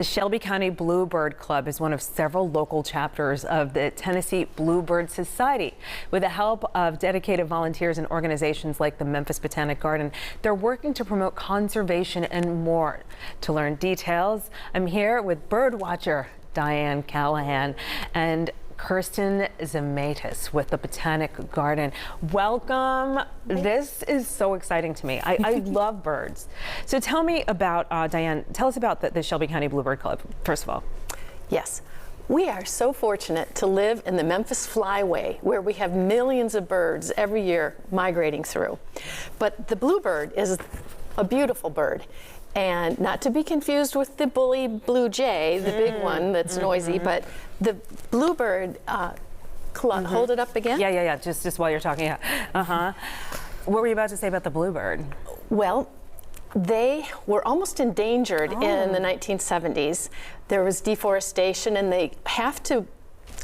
The Shelby County Bluebird Club is one of several local chapters of the Tennessee Bluebird Society. With the help of dedicated volunteers and organizations like the Memphis Botanic Garden, they're working to promote conservation and more. To learn details, I'm here with bird watcher Diane Callahan and Kirsten Zematis with the Botanic Garden. Welcome. This is so exciting to me. I love birds. So tell me about, Diane, tell us about the Shelby County Bluebird Club, first of all. Yes. We are so fortunate to live in the Memphis Flyway, where we have millions of birds every year migrating through. But the bluebird is a beautiful bird. And not to be confused with the bully blue jay, the big one that's noisy, but the bluebird club, hold it up again? Yeah, just while you're talking. What were you about to say about the bluebird? Well, they were almost endangered in the 1970s. There was deforestation and they have to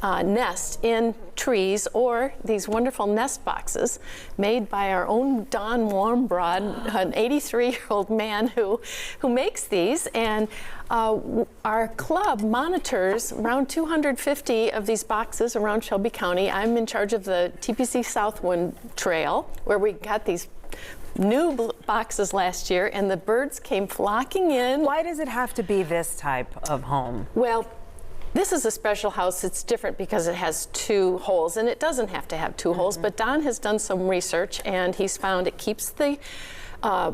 nest in trees or these wonderful nest boxes made by our own Don Warmbrod, an 83-year-old man who makes these. And our club monitors around 250 of these boxes around Shelby County. I'm in charge of the TPC Southwind Trail, where we got these new boxes last year, and the birds came flocking in. Why does it have to be this type of home? Well, this is a special house. It's different because it has two holes, and it doesn't have to have two holes, but Don has done some research, and he's found it keeps the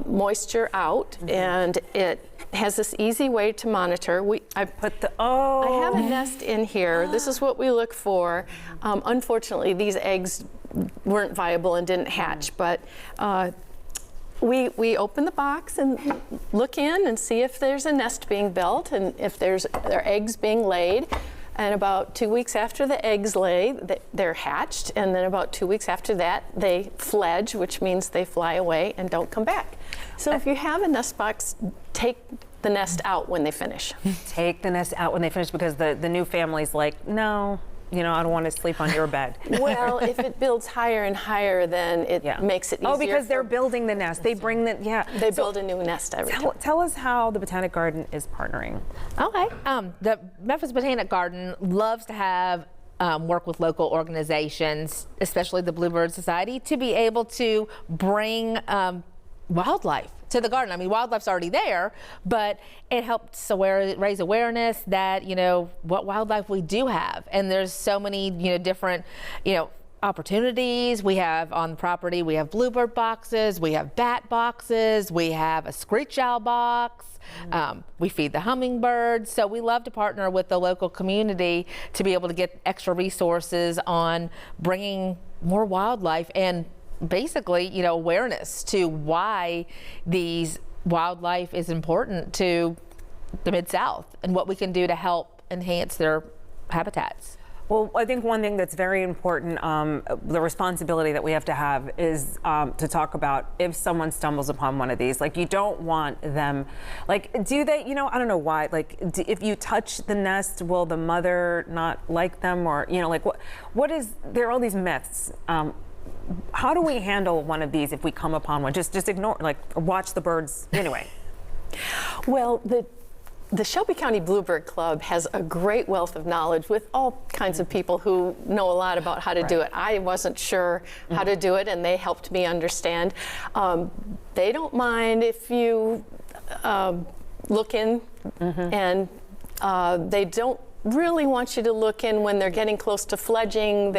moisture out, and it has this easy way to monitor. I have a nest in here. This is what we look for. Unfortunately, these eggs weren't viable and didn't hatch, but we open the box and look in and see if there's a nest being built and if there are eggs being laid. And about 2 weeks after the eggs lay, they're hatched. And then about 2 weeks after that, they fledge, which means they fly away and don't come back. So if you have a nest box, take the nest out when they finish. Take the nest out when they finish, because the new family's like, no. You know, I don't want to sleep on your bed. Well, if it builds higher and higher, then it makes it easier. Oh, because they're building the nest. They bring the, They build a new nest every time. Tell us how the Botanic Garden is partnering. Okay. The Memphis Botanic Garden loves to have work with local organizations, especially the Bluebird Society, to be able to bring wildlife to the garden. I mean, wildlife's already there, but it helps raise awareness that, you know, what wildlife we do have. And there's so many, different, opportunities. We have on the property, we have bluebird boxes, we have bat boxes, we have a screech owl box, we feed the hummingbirds. So we love to partner with the local community to be able to get extra resources on bringing more wildlife and basically, awareness to why these wildlife is important to the Mid-South and what we can do to help enhance their habitats. Well, I think one thing that's very important, the responsibility that we have to have is to talk about if someone stumbles upon one of these. Like, you don't want them, like, do they, I don't know why, like, if you touch the nest, will the mother not like them? Or, like, what is, there are all these myths. How do we handle one of these if we come upon one? Just ignore, like, watch the birds anyway. Well, the Shelby County Bluebird Club has a great wealth of knowledge with all kinds of people who know a lot about how to do it. I wasn't sure how to do it, and they helped me understand. They don't mind if you look in, and they don't really want you to look in when they're getting close to fledging.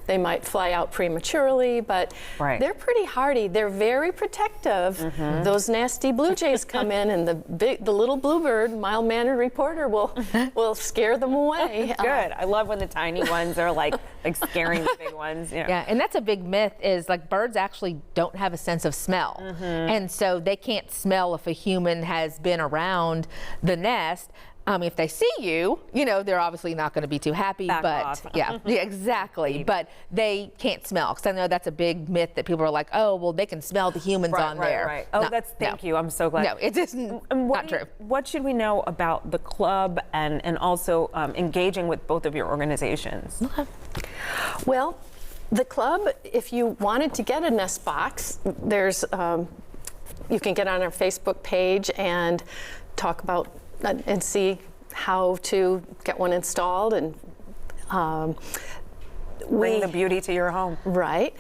They might fly out prematurely, but they're pretty hardy. They're very protective. Those nasty blue jays come in, and the little bluebird, mild-mannered reporter, will scare them away. Good. I love when the tiny ones are like scaring the big ones. Yeah, and that's a big myth. Is like birds actually don't have a sense of smell, and so they can't smell if a human has been around the nest. If they see you, they're obviously not going to be too happy. Back off. Yeah, exactly. But they can't smell, because I know that's a big myth that people are like, oh, well, they can smell the humans on there. Right. Oh, thank you. I'm so glad. No, it isn't. Not true. What should we know about the club and also engaging with both of your organizations? Well, the club, if you wanted to get a nest box, there's you can get on our Facebook page and talk about and see how to get one installed, and Bring the beauty to your home. right.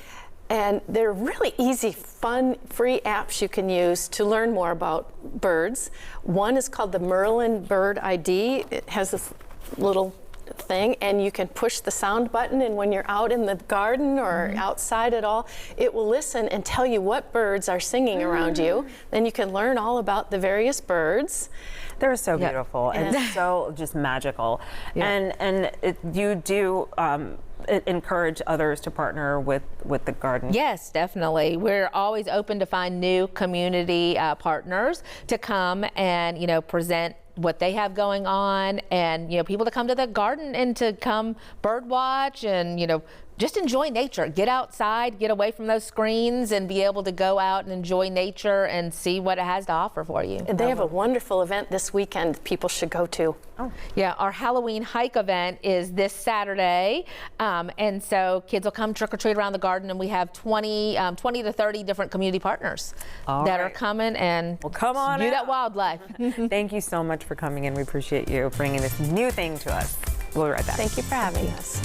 And they're really easy, fun, free apps you can use to learn more about birds. One is called the Merlin Bird ID. It has this little thing, and you can push the sound button, and when you're out in the garden or outside at all, it will listen and tell you what birds are singing around you. Then you can learn all about the various birds. They're so beautiful and so just magical. And you do encourage others to partner with the garden. Yes, definitely. We're always open to find new community partners to come and, present what they have going on, and, people to come to the garden and to come bird watch and, just enjoy nature. Get outside, get away from those screens, and be able to go out and enjoy nature and see what it has to offer for you. And they have a wonderful event this weekend people should go to. Yeah, our Halloween hike event is this Saturday, and so kids will come trick or treat around the garden, and we have 20 to 30 different community partners that are coming and come on view out. that wildlife. Thank you so much for coming in. We appreciate you bringing this new thing to us. We'll be right back. Thank you for having us.